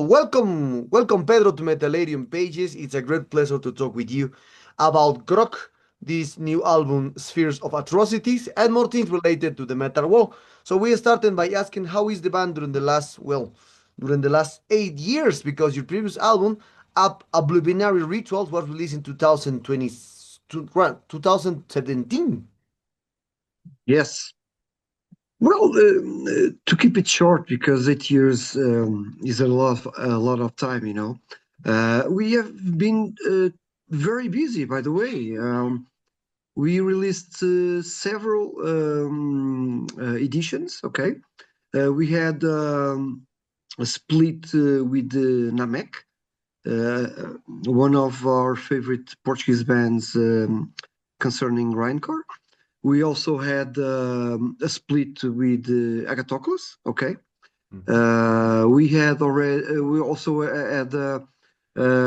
Welcome, Pedro, to Metalarium Pages. It's a great pleasure to talk with you about Grog, this new album, Spheres of Atrocities, and more things related to the metal world. So we started by asking how is the band during the last 8 years, because your previous album, Oblivionary Rituals, was released in 2020, 2017. Yes. Well, to keep it short, because 8 years is a lot of time, we have been very busy. By the way, we released several editions. Okay, we had a split with Namek, one of our favorite Portuguese bands concerning grindcore. We also had a split with Agathocles. Okay, we also had a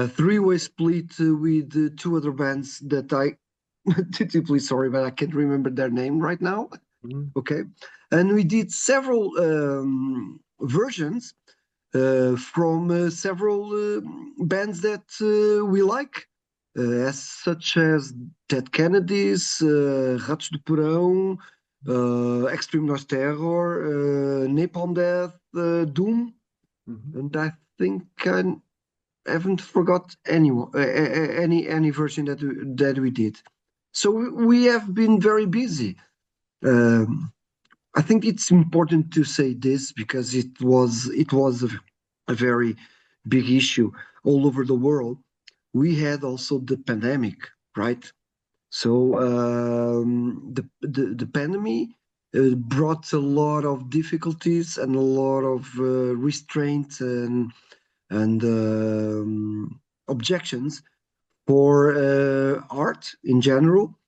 three-way split with two other bands that I deeply sorry, but I can't remember their name right now. Mhm. Okay, and we did several versions from several bands that we like, such as Dead Kennedys, Ratos de Porão, Extreme Noise Terror, Napalm Death, Doom, Mhm. and I think I haven't forgot any version that we did. So we have been very busy. Um, I think it's important to say this because it was a very big issue all over the world. We had also the pandemic, right? So the pandemic brought a lot of difficulties and a lot of restraint and objections for art in general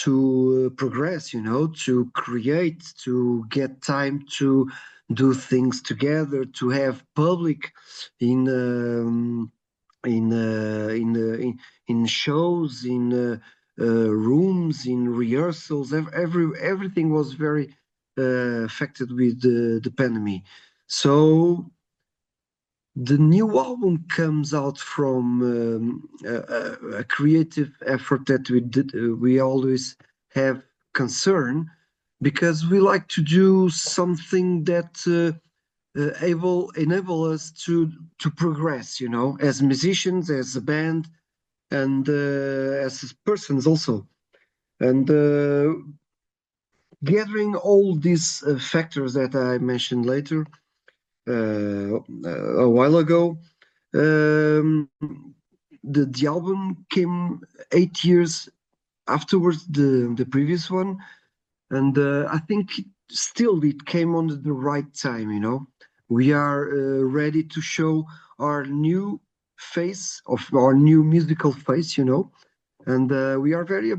to progress, to create, to get time to do things together, to have public in in shows, in rooms, in rehearsals. Everything was very affected with the pandemic. So the new album comes out from a creative effort that we always have concern because we like to do something that enable us to progress, as musicians, as a band, and as persons also. And gathering all these factors that I mentioned later a while ago, um, the album came 8 years afterwards the previous one, and I think still it came on the right time. We are ready to show our new face of our new musical face. And we are very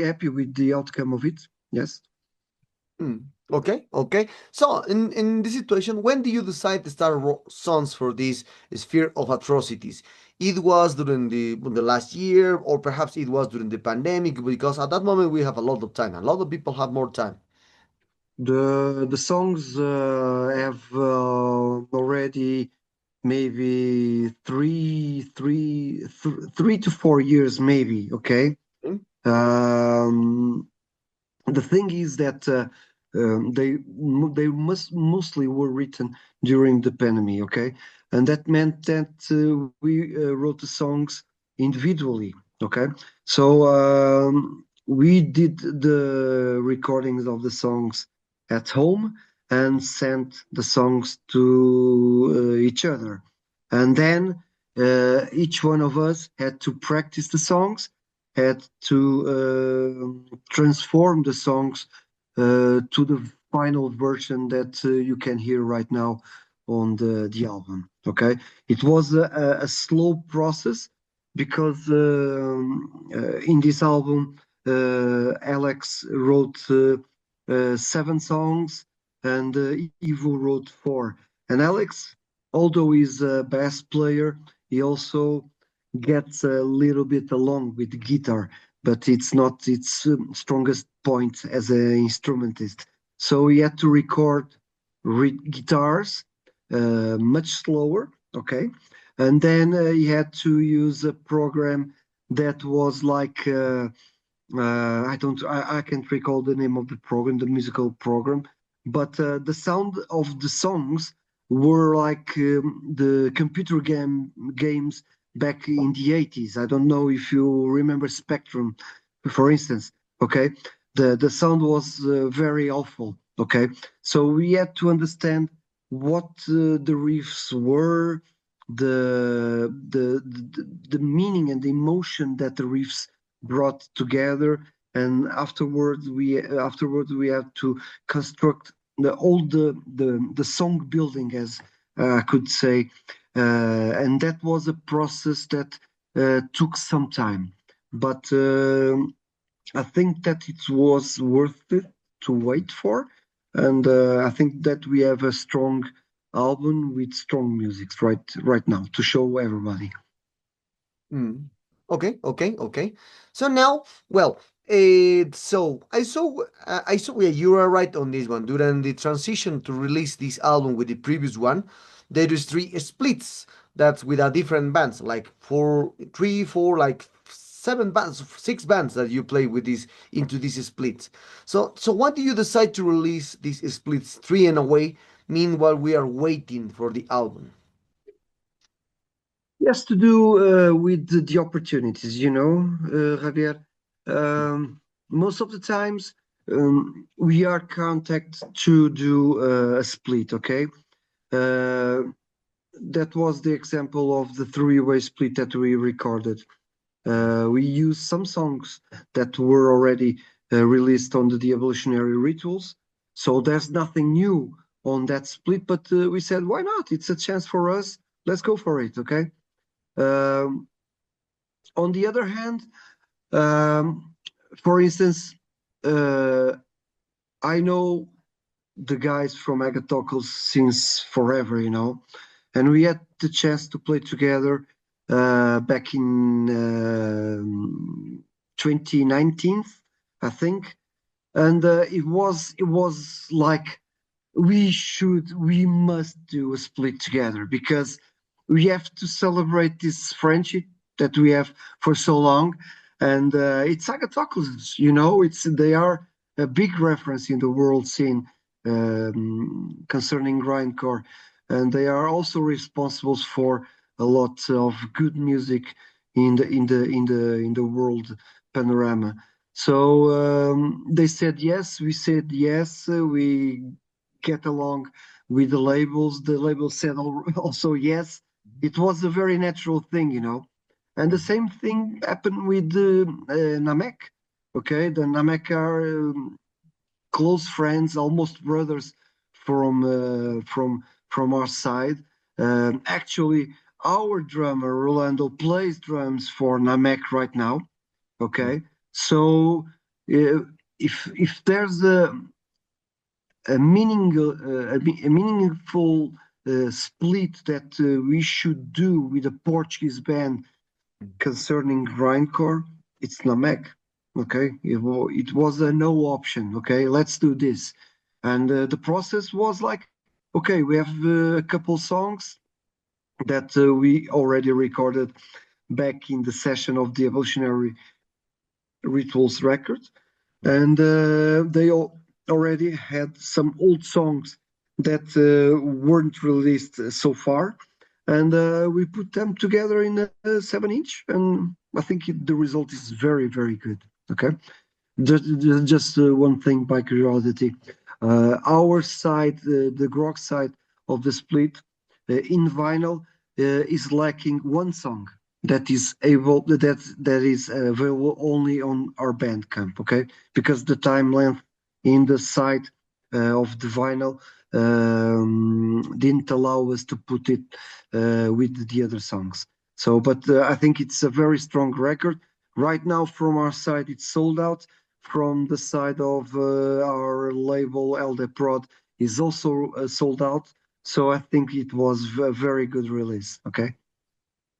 happy with the outcome of it. Yes. Okay, okay. So, in this situation, when do you decide to start songs for this sphere of atrocities? It was during the last year, or perhaps it was during the pandemic, because at that moment we have a lot of time. A lot of people have more time. The songs have already maybe 3 to 4 years, maybe. Okay. Mm. Um, the thing is that they mostly were written during the pandemic. Okay, and that meant that we wrote the songs individually. Okay, so we did the recordings of the songs at home and sent the songs to each other, and then each one of us had to practice the songs, had to transform the songs to the final version that you can hear right now on the album. Okay, it was a slow process because in this album, Alex wrote 7 songs and Ivo wrote 4. And Alex, although he's a bass player, he also gets a little bit along with the guitar, but it's not its strongest point as an instrumentist. So he had to record guitars much slower. Okay, and then he had to use a program that was like I can't recall the name of the program, the musical program, but the sound of the songs were like the computer games back in the 80s. I don't know if you remember Spectrum, for instance. Okay, the sound was very awful. Okay, so we had to understand what the riffs were, the meaning and the emotion that the riffs brought together, and afterwards we have to construct the song building, as I could say, and that was a process that took some time, but I think that it was worth it to wait for, and I think that we have a strong album with strong music right now to show everybody. Mm. Okay, okay, okay. So now, well, so I saw, yeah, you are right on this one. During the transition to release this album with the previous one, there is three splits. That's with a different bands, like four, three, four, like seven bands, six bands that you play with this into these splits. So why do you decide to release these splits three in a way? Meanwhile, we are waiting for the album. Yes, to do with the opportunities, Javier. Most of the times, we are contacted to do a split, okay? Uh, that was the example of the three-way split that we recorded. We used some songs that were already released on the Evolutionary Rituals, so there's nothing new on that split, but we said, why not? It's a chance for us. Let's go for it, okay? Um, on the other hand, um, for instance, uh, I know the guys from Agathocles since forever, and we had the chance to play together back in 2019, I think, and it was like we must do a split together because we have to celebrate this friendship that we have for so long, and it's Agathocles, it's they are a big reference in the world scene concerning grindcore, and they are also responsible for a lot of good music in the world panorama. So they said yes, we said yes, we get along with the labels. The label said also yes. It was a very natural thing, And the same thing happened with Namek. Okay, the Namek are close friends, almost brothers from our side. Actually, our drummer Rolando plays drums for Namek right now. Okay, so if there's a meaningful split that we should do with a Portuguese band concerning grindcore, it's Namek. Okay, it was a no option. Okay, let's do this, and the process was like, okay, we have a couple songs that we already recorded back in the session of the Evolutionary Rituals record, and they already had some old songs that weren't released so far, and we put them together in a 7-inch, and I think the result is very, very good. Okay, just one thing by curiosity, our side, the Grog side of the split in vinyl is lacking one song that is available only on our Bandcamp. Okay, because the time length in the side of the vinyl didn't allow us to put it with the other songs. So, but I think it's a very strong record. Right now, from our side, it's sold out. From the side of our label, LD Prod, is also sold out. So I think it was a very good release. Okay.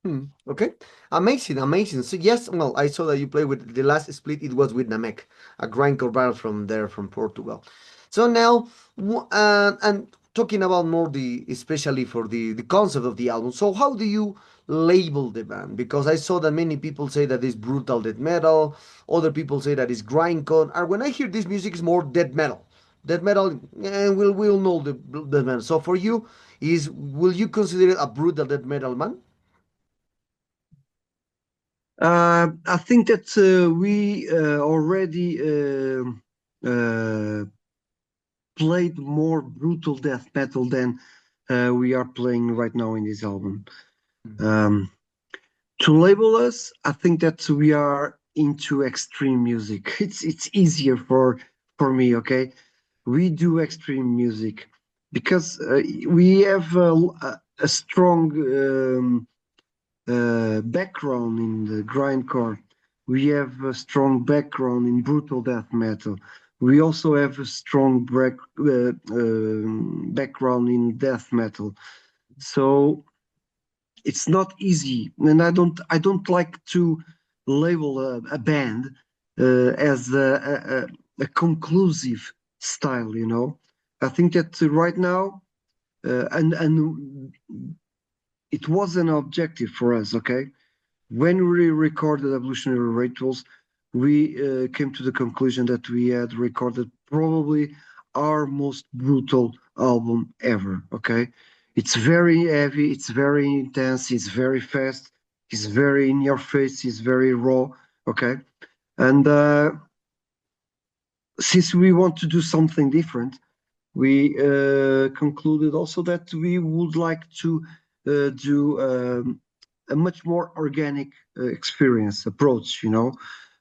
Hmm. Okay, amazing, amazing. So yes, well, I saw that you played with the last split. It was with Namek, a grindcore band from there, from Portugal. So now, and talking about more the especially for the concept of the album. So how do you label the band? Because I saw that many people say that it's brutal death metal, other people say that it's grindcore, and when I hear this music, it's more death metal. Death metal, and we'll know the death metal. So for you, is will you consider it a brutal death metal man? I think that we already played more brutal death metal than we are playing right now in this album. Um, to label us, I think that we are into extreme music. It's easier for me. Okay, we do extreme music because we have a strong background in the grindcore. We have a strong background in brutal death metal. We also have a strong background in death metal. So it's not easy, and I don't like to label a band as a conclusive style. I think that right now, and it was an objective for us. Okay, when we recorded Evolutionary Rituals, we came to the conclusion that we had recorded probably our most brutal album ever. Okay, it's very heavy, it's very intense, it's very fast, it's very in your face, it's very raw. Okay, and since we want to do something different, we concluded also that we would like to do a much more organic experience approach,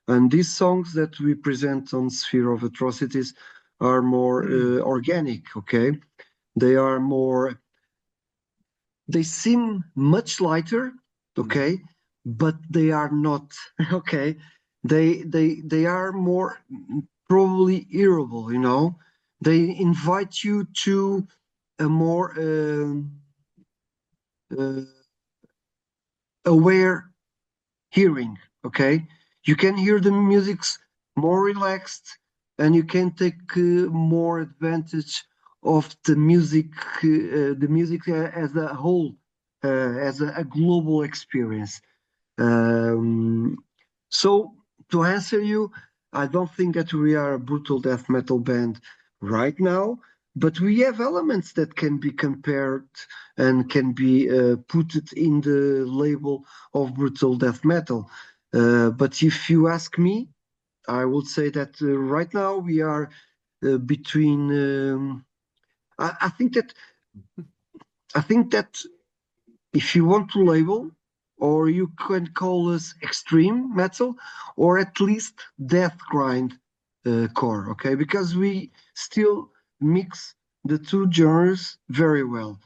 and these songs that we present on Sphere of Atrocities are more organic. Okay, they are more, they seem much lighter. Okay, but they are not. Okay, they are more probably irritable. They invite you to a more uh, aware hearing. Okay, you can hear the music's more relaxed, and you can take more advantage of the music as a whole, as a global experience. Um, so to answer you, I don't think that we are a brutal death metal band right now, but we have elements that can be compared and can be put it in the label of brutal death metal. But if you ask me, I would say that right now we are between. I think that if you want to label, or you can call us extreme metal, or at least death grind core, okay? Because we still mix the two genres very well.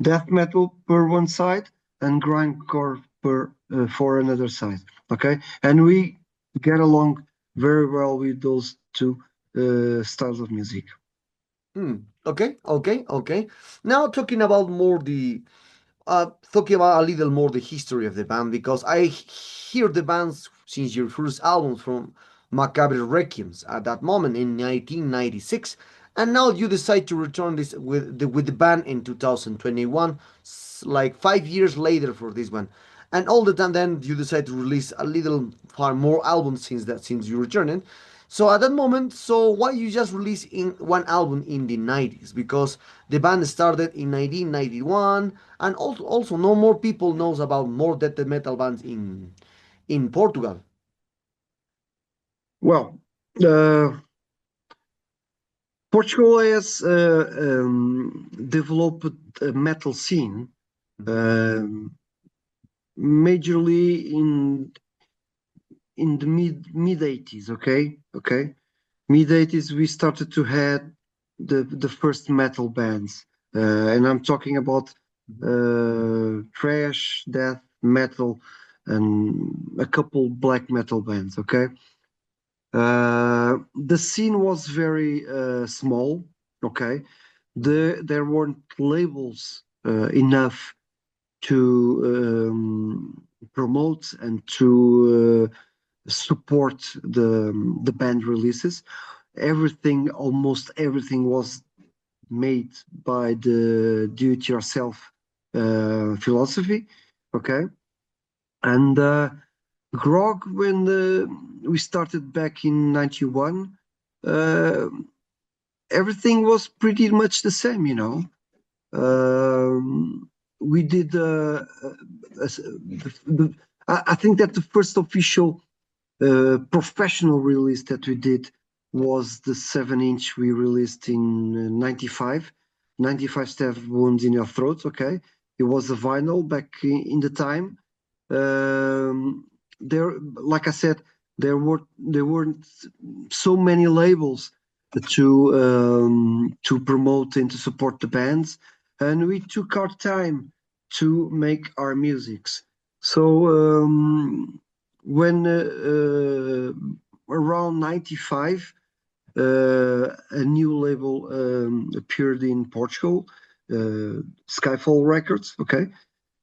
Death metal per one side and grindcore per for another side, okay? And we get along very well with those two styles of music. Hmm. Okay, okay, okay. Now talking about more talking about a little more the history of the band because I hear the band since your first album from Macabre Requiems at that moment in 1996, and now you decide to return this with the band in 2021, like 5 years later for this one, and all the time then you decide to release a little far more albums since you returning. So at that moment, so why you just release in one album in the 90s? Because the band started in 1991, and also no more people knows about more death metal bands in Portugal. Well, uh, Portugal has developed a metal scene um, majorly in the mid 80s. Okay, mid 80s we started to have the first metal bands, and I'm talking about thrash, death metal, and a couple black metal bands. Okay, the scene was very small. Okay, there weren't labels enough to promote and to support the band releases. Almost everything was made by the do-it-yourself philosophy. Okay, and Grog, when we started back in '91, uh, everything was pretty much the same, you know. We did. I think that the first official professional release that we did was the 7-inch we released in '95. 95 Stab Wounds in Your Throat. Okay, it was a vinyl back in the time. There, like I said, there weren't so many labels to promote and to support the bands, and we took our time to make our musics. So when around '95, a new label appeared in Portugal, Skyfall Records. Okay,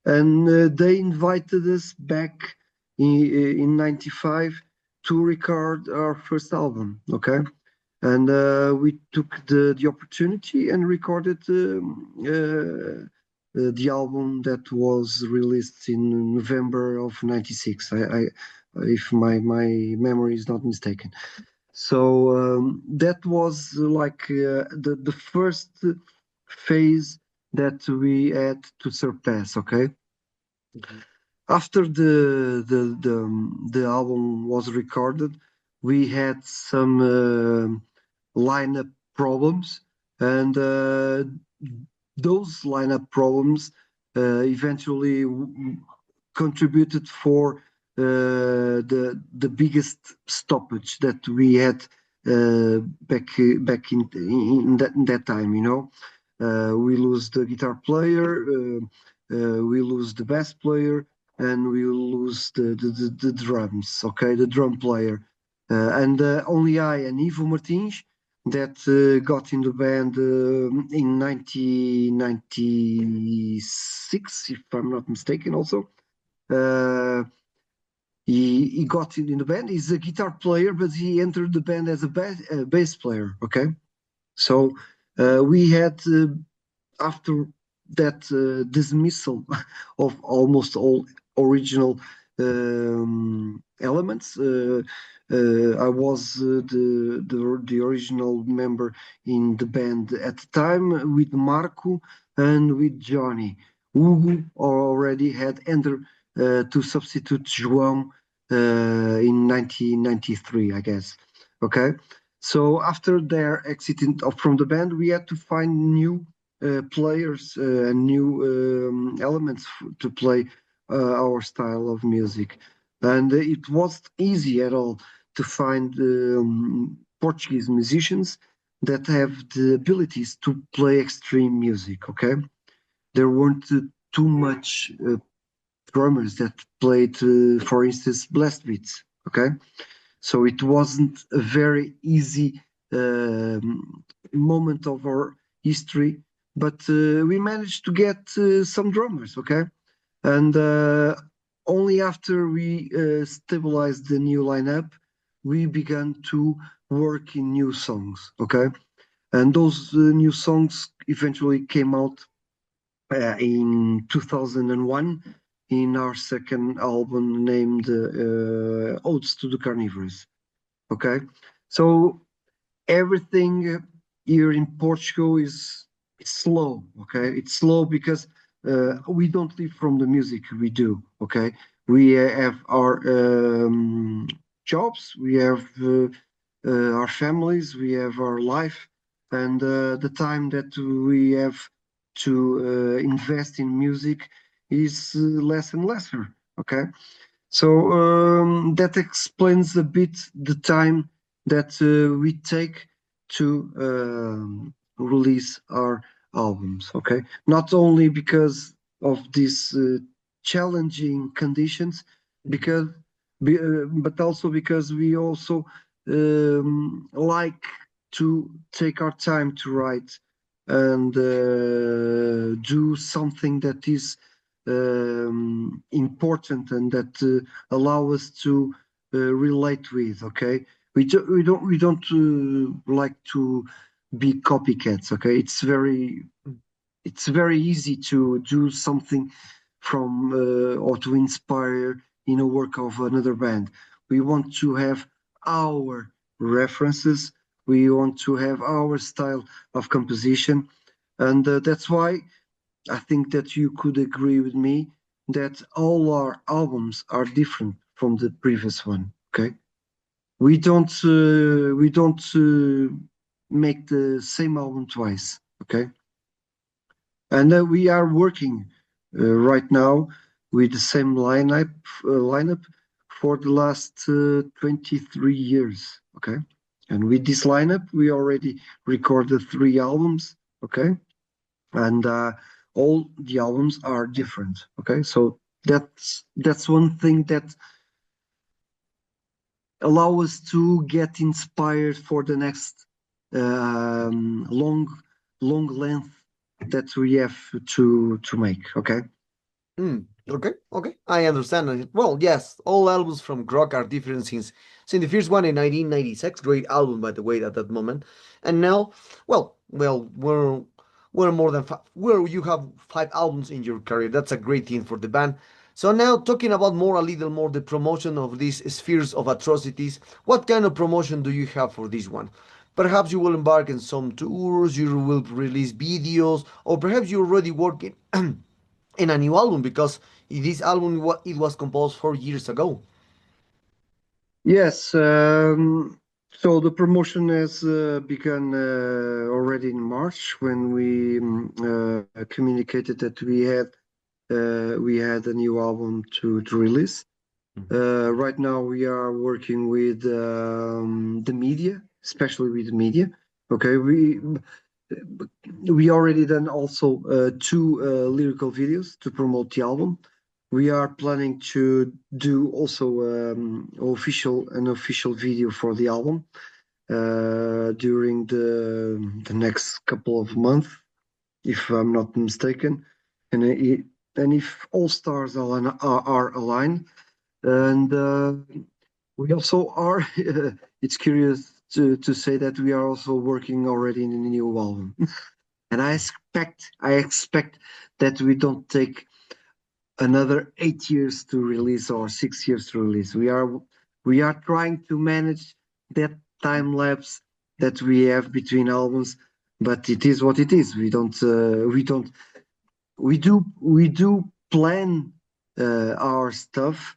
and they invited us back in '95 to record our first album. Okay, and we took the opportunity and recorded the album that was released in November of '96. If my memory is not mistaken. So that was like the first phase that we had to surpass. Okay, Mhm. after the album was recorded, we had some lineup problems, and those lineup problems eventually contributed for the biggest stoppage that we had back in that time. You know, we lose the guitar player, we lose the bass player, and we lose the drums. Okay, the drum player, and only I and Ivo Martins that got in the band in 1996, if I'm not mistaken. Also, uh, he got in the band. He's a guitar player, but he entered the band as a bass player. Okay, so we had after that dismissal of almost all original elements. I was the original member in the band at the time with Marco and with Johnny. Hugo already had entered to substitute João in 1993, I guess. Okay, so after their exit from the band, we had to find new players and new elements to play our style of music. And it wasn't easy at all to find Portuguese musicians that have the abilities to play extreme music. Okay, there weren't too much drummers that played, for instance, blast beats. Okay, so it wasn't a very easy moment of our history, but we managed to get some drummers, okay? And only after we stabilized the new lineup, we began to work in new songs, okay? And those new songs eventually came out in 2001 in our second album named Odes to the Carnivorous. Okay, so everything here in Portugal is slow. Okay, it's slow because we don't live from the music we do. Okay, we have our jobs, we have our families, we have our life, and the time that we have to invest in music is less and lesser. Okay, so that explains a bit the time that we take to release our albums. Okay, not only because of these challenging conditions, because but also because we also like to take our time to write and do something that is important and that allow us to relate with. Okay, we don't like to be copycats. Okay, it's very easy to do something from or to inspire in a work of another band. We want to have our references. We want to have our style of composition, and that's why I think that you could agree with me that all our albums are different from the previous one. Okay, we don't make the same album twice. Okay, and we are working right now with the same lineup for the last 23 years. Okay, and with this lineup, we already recorded 3 albums. Okay, and all the albums are different. Okay, so that's one thing that allow us to get inspired for the next long length that we have to make. Okay. Okay, okay, I understand. Well, yes, all albums from Grog are different since the first one in 1996, great album by the way at that moment, and now, well, we're more than well, you have 5 albums in your career. That's a great thing for the band. So now talking about more a little more the promotion of these spheres of atrocities. What kind of promotion do you have for this one? Perhaps you will embark in some tours, you will release videos, or perhaps you're already working in a new album because this album it was composed 4 years ago. Yes. So the promotion has begun already in March when we communicated that we had a new album to release. Right now, we are working with the media, especially with the media. Okay, we already done also 2 lyrical videos to promote the album. We are planning to do also an official video for the album during the next couple of months, if I'm not mistaken, and if all stars are aligned, and we also are. It's curious to say that we are also working already in a new album, and I expect that we don't take another 8 years to release or 6 years to release. We are trying to manage that time lapse that we have between albums, but it is what it is. We don't we do plan our stuff,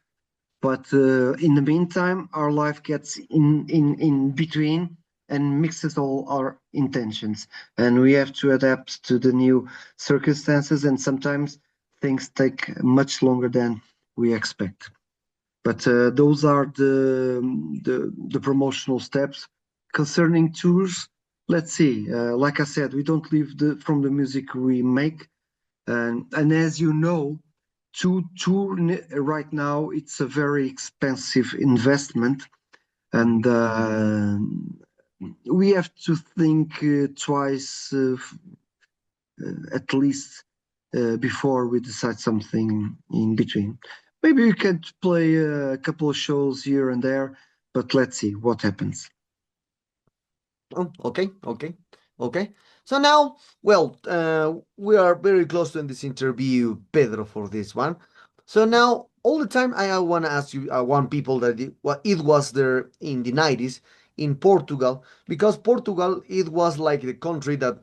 but in the meantime, our life gets in between and mixes all our intentions, and we have to adapt to the new circumstances. And sometimes things take much longer than we expect. But those are the promotional steps concerning tours. Let's see. Like I said, we don't live from the music we make, and as you know, to tour right now, it's a very expensive investment, and we have to think twice at least before we decide something in between. Maybe we can play a couple of shows here and there, but let's see what happens. Oh, okay, okay, okay. So now, well, we are very close to end this interview, Pedro, for this one. So now, all the time, I want to ask you, one people that it was there in the 90s in Portugal, because Portugal, it was like the country that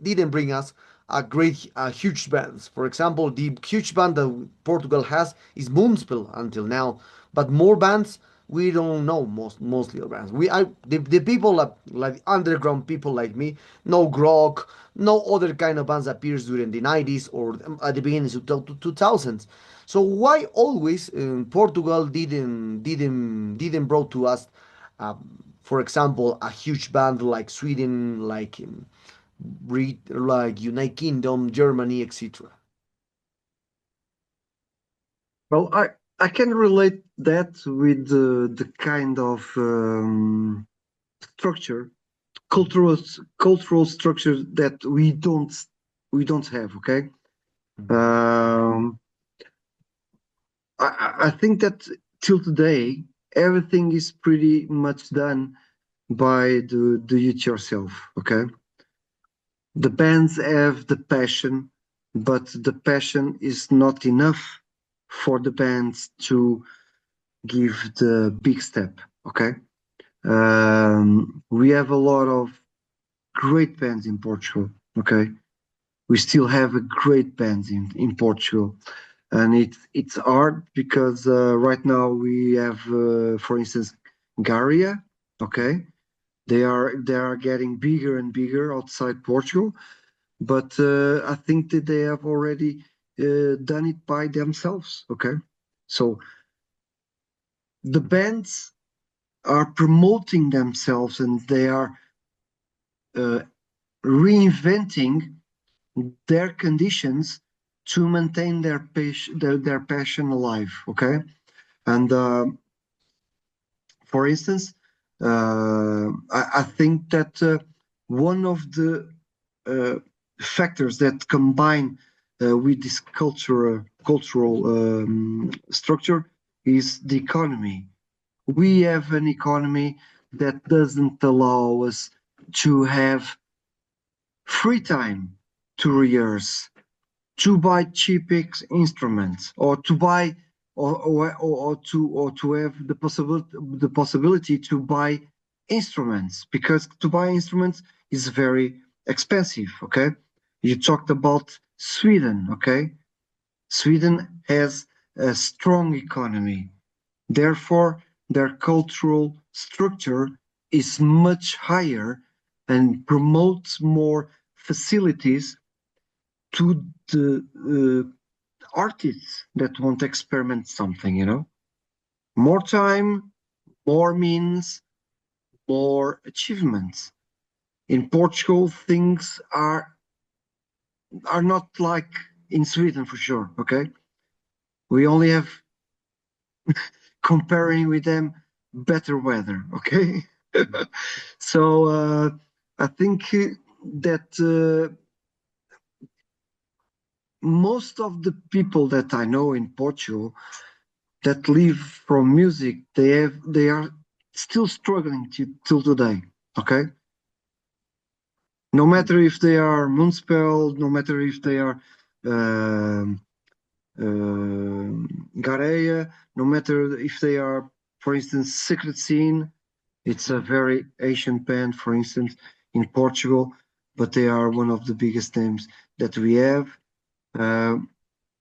didn't bring us a huge bands. For example, the huge band that Portugal has is Moonspell until now, but more bands we don't know mostly of bands. The people like underground people like me know Grog, no other kind of bands appears during the 90s or at the beginning of 2000s. So why always Portugal didn't brought to us, for example, a huge band like Sweden, like United Kingdom, Germany, etc. Well, I can relate that with the kind of structure, cultural cultural structure that we don't have. Okay, um, I think that till today everything is pretty much done by the youth yourself. Okay, the bands have the passion, but the passion is not enough for the bands to give the big step. Okay, we have a lot of great bands in Portugal. Okay, we still have a great bands in Portugal, and it's hard because right now we have, for instance, Garia. Okay, they are getting bigger and bigger outside Portugal, but I think that they have already done it by themselves. Okay, so the bands are promoting themselves and they are uh, reinventing their conditions to maintain their passion alive. Okay, and for instance, I think that one of the uh, factors that combine with this cultural structure is the economy. We have an economy that doesn't allow us to have free time to rehearse, to buy cheap instruments, or to buy or to have the possibility to buy instruments, because to buy instruments is very expensive. Okay, you talked about Sweden. Okay, Sweden has a strong economy, therefore their cultural structure is much higher and promotes more facilities to the artists that want to experiment something. More time, more means, more achievements. In Portugal, things are not like in Sweden for sure. Okay, we only have, comparing with them, better weather. Okay, so I think that most of the people that I know in Portugal that live from music, they are still struggling till today. Okay, no matter if they are municipal, no matter if they are um Gareia, no matter if they are, for instance, Secret Scene. It's a very Asian band, for instance, in Portugal, but they are one of the biggest names that we have. Uh,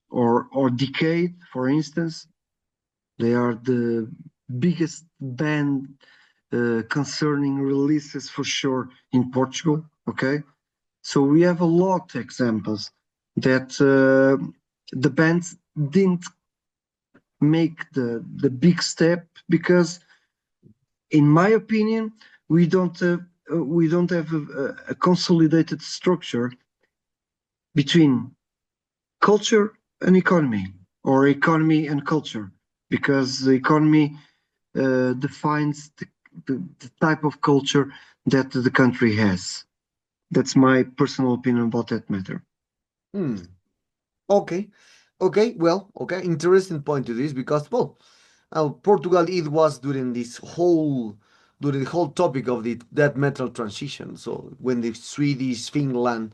or Decade, for instance, they are the biggest band concerning releases for sure in Portugal. Okay, so we have a lot of examples that the bands didn't make the big step because, in my opinion, we don't have a consolidated structure between culture and economy, or economy and culture, because the economy defines the type of culture that the country has. That's my personal opinion about that matter. Hmm. Okay. Okay. Well, okay. Interesting point to this because, well, Portugal, it was during the whole topic of the death metal transition. So when the Swedish, Finland,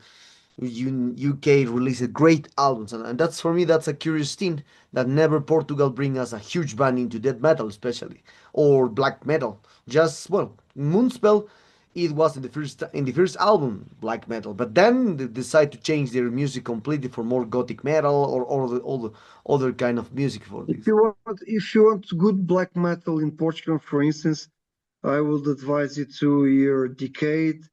UK released great albums, and that's, for me, that's a curious thing, that never Portugal bring us a huge band into death metal, especially, or black metal. Just, well, Moonspell, it was in the first album black metal, but then they decide to change their music completely for more gothic metal, or all the other kind of music for If this. you want good black metal in Portugal, for instance, I would advise you to hear Decade,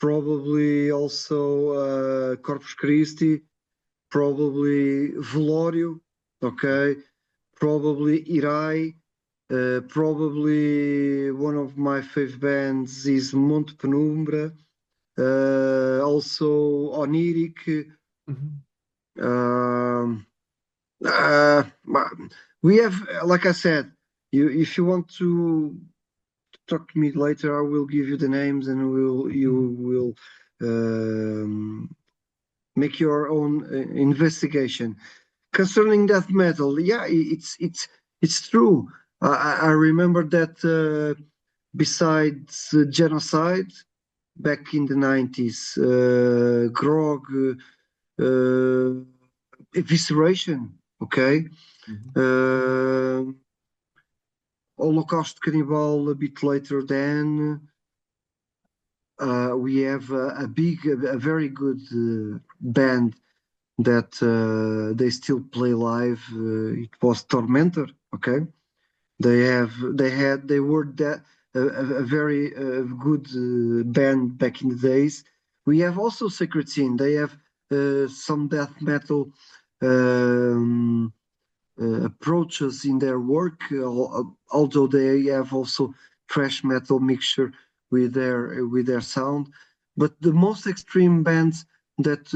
probably also Corpus Christi, probably Velorio, okay, probably Irai, probably one of my favorite bands is Monte Penumbra, also Oniric. Mhm. Um, uh, we have, like I said, if you want to talk to me later, I will give you the names and you will make your own investigation concerning death metal. Yeah, it's true. I remember that besides genocide back in the 90s, Grog, uh, evisceration, okay, Mhm. uh, Holocaust Cannibal a bit later. Then we have a very good band that they still play live. It was Tormentor, okay. They were that a very good band back in the days. We have also Sacred Sin. They have some death metal um, approaches in their work, although they have also thrash metal mixture with their sound. But the most extreme bands that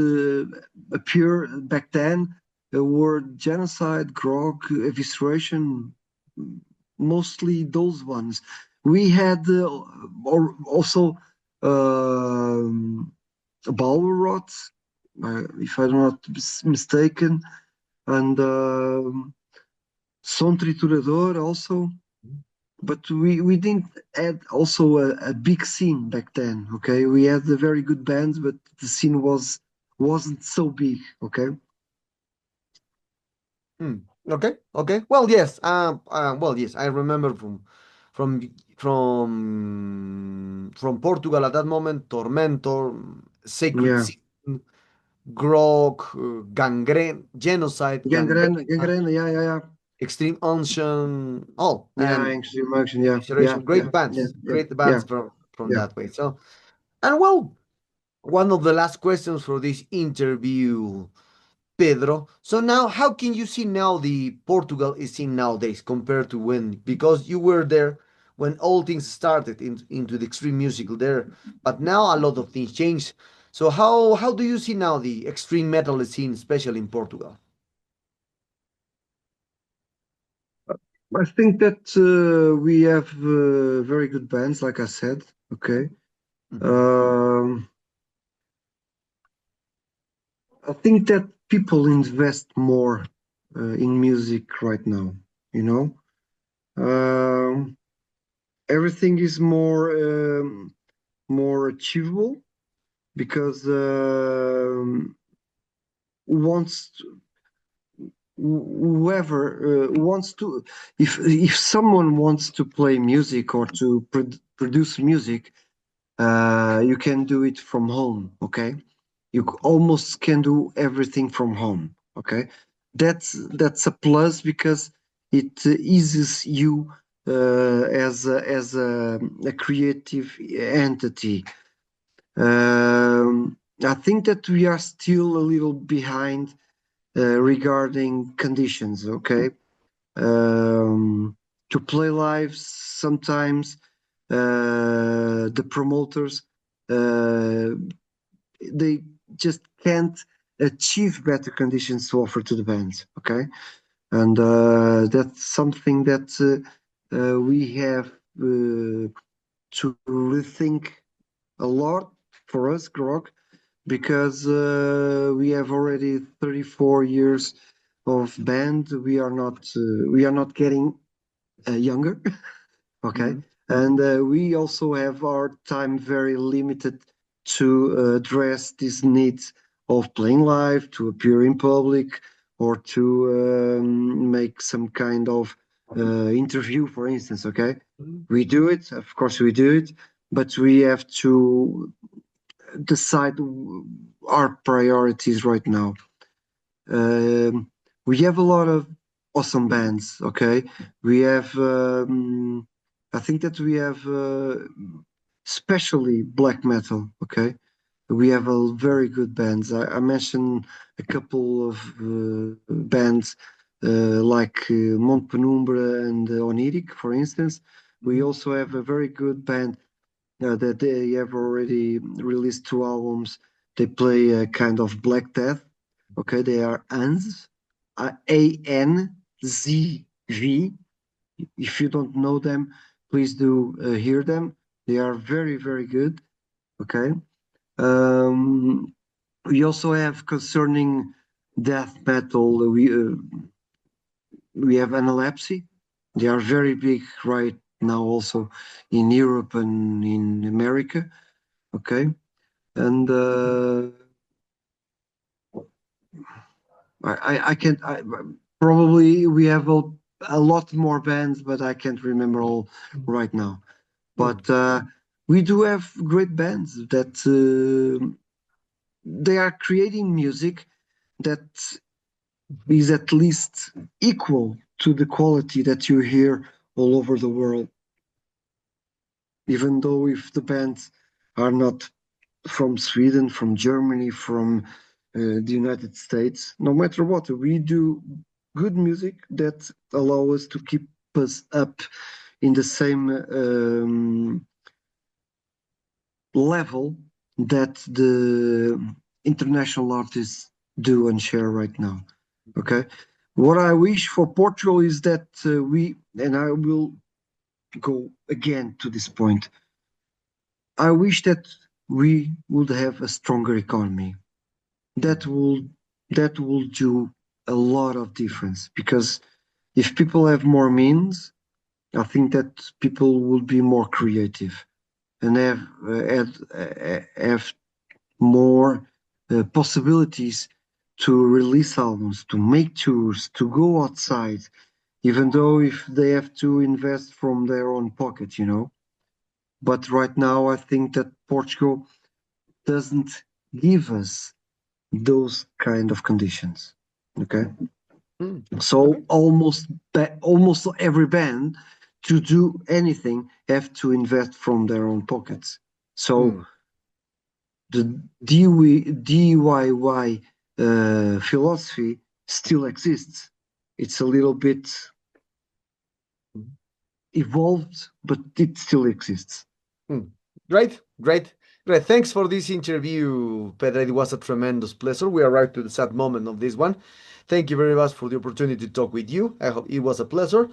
appear back then were Genocide, Grog, Evisceration, mostly those ones. We had also Balrot, if I'm not mistaken, and Som Triturador also. But we didn't add also a big scene back then. Okay, we had a very good bands, but the scene wasn't so big. Okay, Hmm. Okay. Okay. Well, yes. Well, yes. I remember from from Portugal at that moment. Tormentor, Sacred yeah, Sin, Grog, Gangrene, Genocide, Gangrene, gangrene, yeah, yeah, yeah, Extreme Unction. Oh, yeah, and extreme action, yeah, yeah, Evisceration. yeah, yeah, yeah, Great yeah, bands from yeah. that way. So, and well, one of the last questions for this interview, Pedro. So now, how can you see now the Portugal is seen nowadays compared to when? Because you were there when all things started into the extreme music there, but now a lot of things changed. So how do you see now the extreme metal scene, especially in Portugal? I think that we have very good bands, like I said. Okay. Mhm. Um, I think that people invest more in music right now. You know, um, everything is more achievable because wants whoever wants to, if someone wants to play music or to produce music, you can do it from home. Okay, you almost can do everything from home. Okay, that's a plus because it eases you as a creative entity. I think that we are still a little behind regarding conditions. Okay, to play live sometimes the promoters uh, they just can't achieve better conditions to offer to the bands. Okay, and that's something that we have to rethink a lot for us, Grog, because we have already 34 years of band. We are not getting younger. Okay, Mhm. and we also have our time very limited to address these needs of playing live, to appear in public, or to make some kind of interview, for instance. Okay, Mhm. we do it, of course, we do it, but we have to decide our priorities right now. Um, we have a lot of awesome bands. Okay, we have. I think that we have, especially black metal. Okay, we have a very good bands. I mentioned a couple of bands like Mont Penumbra and Oniric, for instance. We Mhm. also have a very good band that they have already released two albums. They play a kind of Black Death. Okay, they are ANZ, ANZV. If you don't know them, please do hear them. They are very, very good. Okay. Um, we also have concerning death metal. We have Analepsy. They are very big right now also in Europe and in America. Okay, and I can't. Probably we have a lot more bands, but I can't remember all right now. But we do have great bands that they are creating music that is at least equal to the quality that you hear all over the world. Even though if the bands are not from Sweden, from Germany, from the United States, no matter what, we do good music that allow us to keep us up in the same level that the international artists do and share right now. Okay. What I wish for Portugal is that and I will go again to this point. I wish that we would have a stronger economy. That will that will do a lot of difference because if people have more means, I think that people will be more creative and have more possibilities to release albums, to make tours, to go outside, even though if they have to invest from their own pocket, you know. But right now, I think that Portugal doesn't give us those kind of conditions. Okay, so Okay. almost every band to do anything have to invest from their own pockets. So Mm. the DIY philosophy still exists. It's a little bit evolved, but it still exists. Mm. Great, great, great. Thanks for this interview, Pedro. It was a tremendous pleasure. We arrived to the sad moment of this one. Thank you very much for the opportunity to talk with you. I hope it was a pleasure.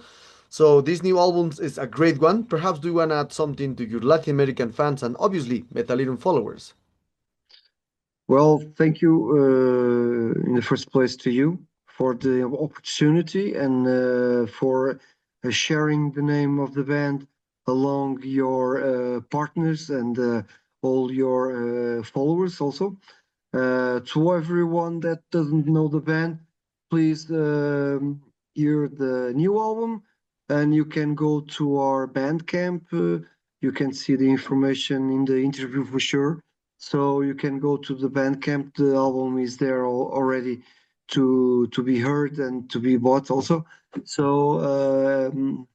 So this new album is a great one. Perhaps do you want to add something to your Latin American fans and obviously Metallirum followers? Well, thank you in the first place to you for the opportunity and for sharing the name of the band along your partners and all your followers also. To everyone that doesn't know the band, please hear the new album and you can go to our Bandcamp. You can see the information in the interview for sure. So you can go to the Bandcamp. The album is there already to be heard and to be bought also. So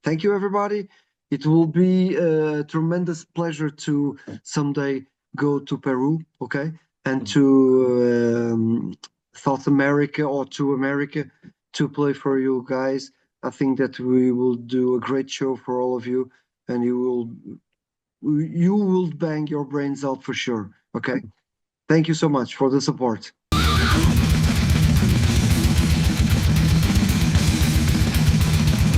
thank you everybody. It will be a tremendous pleasure to someday go to Peru, okay, and to South America or to America to play for you guys. I think that we will do a great show for all of you, and you will bang your brains out for sure. Okay. Thank you so much for the support.